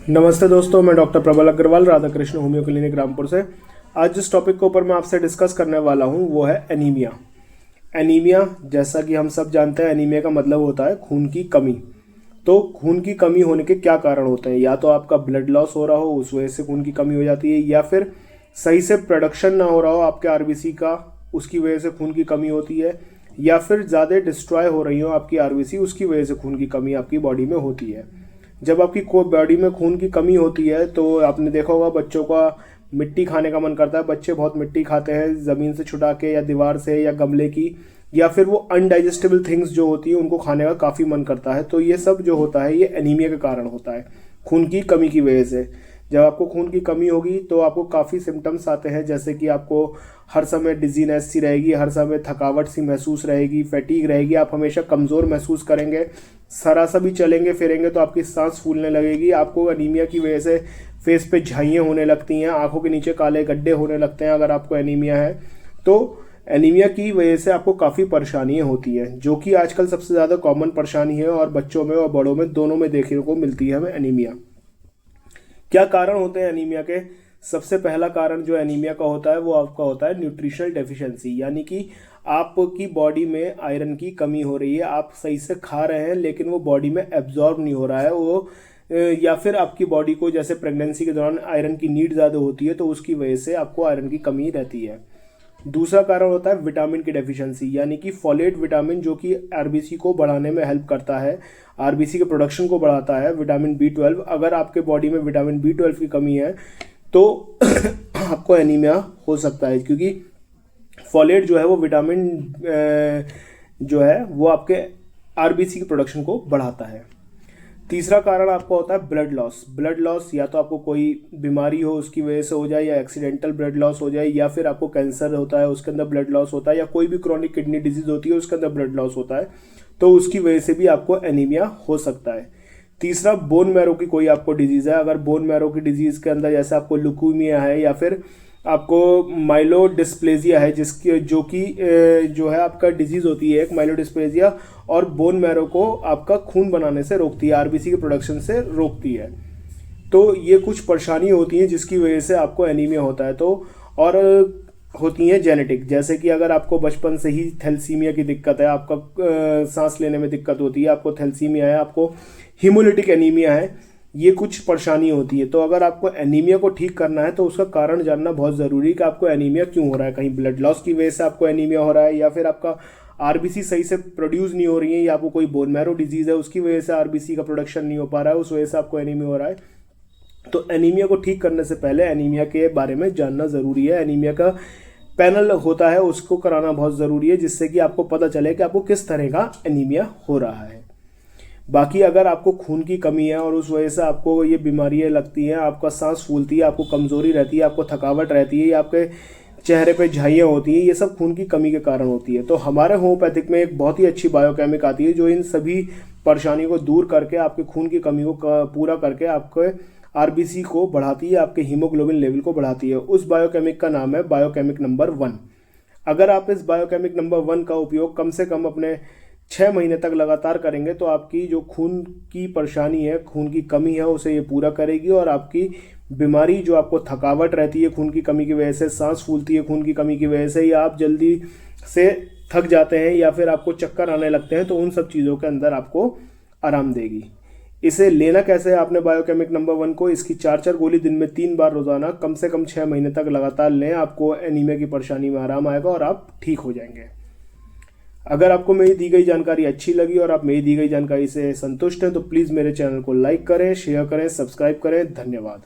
नमस्ते दोस्तों, मैं डॉक्टर प्रबल अग्रवाल राधा कृष्ण होम्यो क्लिनिक रामपुर से। आज जिस टॉपिक के ऊपर मैं आपसे डिस्कस करने वाला हूं वो है एनीमिया। एनीमिया, जैसा कि हम सब जानते हैं, एनीमिया का मतलब होता है खून की कमी। तो खून की कमी होने के क्या कारण होते हैं? या तो आपका ब्लड लॉस हो रहा हो, उस वजह से खून की कमी हो जाती है, या फिर सही से प्रोडक्शन ना हो रहा हो आपके आरबीसी का, उसकी वजह से खून की कमी होती है, या फिर ज़्यादा डिस्ट्रॉय हो रही हो आपकी आरबीसी, उसकी वजह से खून की कमी आपकी बॉडी में होती है। जब आपकी बॉडी में खून की कमी होती है तो आपने देखा होगा बच्चों का मिट्टी खाने का मन करता है। बच्चे बहुत मिट्टी खाते हैं ज़मीन से छुटा के, या दीवार से, या गमले की, या फिर वो अनडाइजेस्टेबल थिंग्स जो होती है उनको खाने का काफ़ी मन करता है। तो ये सब जो होता है ये एनीमिया के कारण होता है, खून की कमी की वजह से। जब आपको खून की कमी होगी तो आपको काफ़ी सिम्टम्स आते हैं, जैसे कि आपको हर समय डिजीनेस सी रहेगी, हर समय थकावट सी महसूस रहेगी, फैटीग रहेगी, आप हमेशा कमज़ोर महसूस करेंगे, जरा सा भी चलेंगे फिरेंगे तो आपकी सांस फूलने लगेगी। आपको एनीमिया की वजह से फेस पे झाइयाँ होने लगती हैं, आंखों के नीचे काले गड्ढे होने लगते हैं अगर आपको एनीमिया है तो। एनीमिया की वजह से आपको काफ़ी परेशानियां होती हैं, जो कि आजकल सबसे ज़्यादा कॉमन परेशानी है, और बच्चों में और बड़ों में दोनों में देखने को मिलती है हमें एनीमिया। क्या कारण होते हैं एनीमिया के? सबसे पहला कारण जो एनीमिया का होता है वो आपका होता है न्यूट्रिशनल डेफिशिएंसी, यानी कि आपकी बॉडी में आयरन की कमी हो रही है। आप सही से खा रहे हैं लेकिन वो बॉडी में एब्जॉर्ब नहीं हो रहा है वो, या फिर आपकी बॉडी को जैसे प्रेगनेंसी के दौरान आयरन की नीड ज़्यादा होती है तो उसकी वजह से आपको आयरन की कमी रहती है। दूसरा कारण होता है विटामिन की डेफिशिएंसी, यानी कि फोलेट विटामिन, जो कि आरबीसी को बढ़ाने में हेल्प करता है, आरबीसी के प्रोडक्शन को बढ़ाता है। विटामिन B12, अगर आपके बॉडी में विटामिन B12 की कमी है तो आपको एनीमिया हो सकता है, क्योंकि फोलेट जो है वो विटामिन जो है वो आपके आरबीसी के प्रोडक्शन को बढ़ाता है। तीसरा कारण आपका होता है ब्लड लॉस। ब्लड लॉस या तो आपको कोई बीमारी हो उसकी वजह से हो जाए, या एक्सीडेंटल ब्लड लॉस हो जाए, या फिर आपको कैंसर होता है उसके अंदर ब्लड लॉस होता है, या कोई भी क्रॉनिक किडनी डिजीज होती है उसके अंदर ब्लड लॉस होता है, तो उसकी वजह से भी आपको एनीमिया हो सकता है। तीसरा, बोन मैरो की कोई आपको डिजीज़ है। अगर बोन मैरो की डिजीज़ के अंदर जैसे आपको लुकीमिया है, या फिर आपको माइलोडिस्प्लेजिया है, जिसकी जो कि जो है आपका डिजीज़ होती है एक माइलोडिस्प्लेजिया, और बोन मैरो को आपका खून बनाने से रोकती है, आरबीसी के प्रोडक्शन से रोकती है। तो ये कुछ परेशानी होती हैं जिसकी वजह से आपको एनीमिया होता है। तो और होती हैं जेनेटिक, जैसे कि अगर आपको बचपन से ही थैलेसीमिया की दिक्कत है, आपका सांस लेने में दिक्कत होती है, आपको थैलेसीमिया है, आपको हीमोलिटिक एनीमिया है, ये कुछ परेशानी होती है। तो अगर आपको एनीमिया को ठीक करना है तो उसका कारण जानना बहुत ज़रूरी है कि आपको एनीमिया क्यों हो रहा है। कहीं ब्लड लॉस की वजह से आपको एनीमिया हो रहा है, या फिर आपका आरबीसी सही से प्रोड्यूस नहीं हो रही है, या आपको कोई बोन मैरो डिजीज़ है उसकी वजह से आरबीसी का प्रोडक्शन नहीं हो पा रहा है, उस वजह से आपको एनीमिया हो रहा है। तो एनीमिया को ठीक करने से पहले एनीमिया के बारे में जानना ज़रूरी है। एनीमिया का पैनल होता है उसको कराना बहुत ज़रूरी है, जिससे कि आपको पता चले कि आपको किस तरह का एनीमिया हो रहा है। बाकी अगर आपको खून की कमी है और उस वजह से आपको ये बीमारियां लगती हैं, आपका सांस फूलती है, आपको कमज़ोरी रहती है, आपको थकावट रहती है, या आपके चेहरे पे झाइयाँ होती हैं, ये सब खून की कमी के कारण होती है। तो हमारे होम्योपैथिक में एक बहुत ही अच्छी बायोकेमिक आती है जो इन सभी परेशानियों को दूर करके आपके खून की कमी को पूरा करके आपके आरबीसी को बढ़ाती है, आपके हीमोग्लोबिन लेवल को बढ़ाती है। उस बायोकेमिक का नाम है बायोकेमिक नंबर 1। अगर आप इस बायोकेमिक नंबर 1 का उपयोग कम से कम अपने 6 महीने तक लगातार करेंगे तो आपकी जो खून की परेशानी है, खून की कमी है, उसे ये पूरा करेगी, और आपकी बीमारी जो आपको थकावट रहती है खून की कमी की वजह से, सांस फूलती है खून की कमी की वजह से, या आप जल्दी से थक जाते हैं, या फिर आपको चक्कर आने लगते हैं, तो उन सब चीज़ों के अंदर आपको आराम देगी। इसे लेना कैसे है आपने बायोकेमिक नंबर 1 को? इसकी 4 गोली दिन में 3 बार रोजाना कम से कम 6 महीने तक लगातार लें। आपको एनीमिया की परेशानी में आराम आएगा और आप ठीक हो जाएंगे। अगर आपको मेरी दी गई जानकारी अच्छी लगी और आप मेरी दी गई जानकारी से संतुष्ट हैं तो प्लीज़ मेरे चैनल को लाइक करें, शेयर करें, सब्सक्राइब करें। धन्यवाद।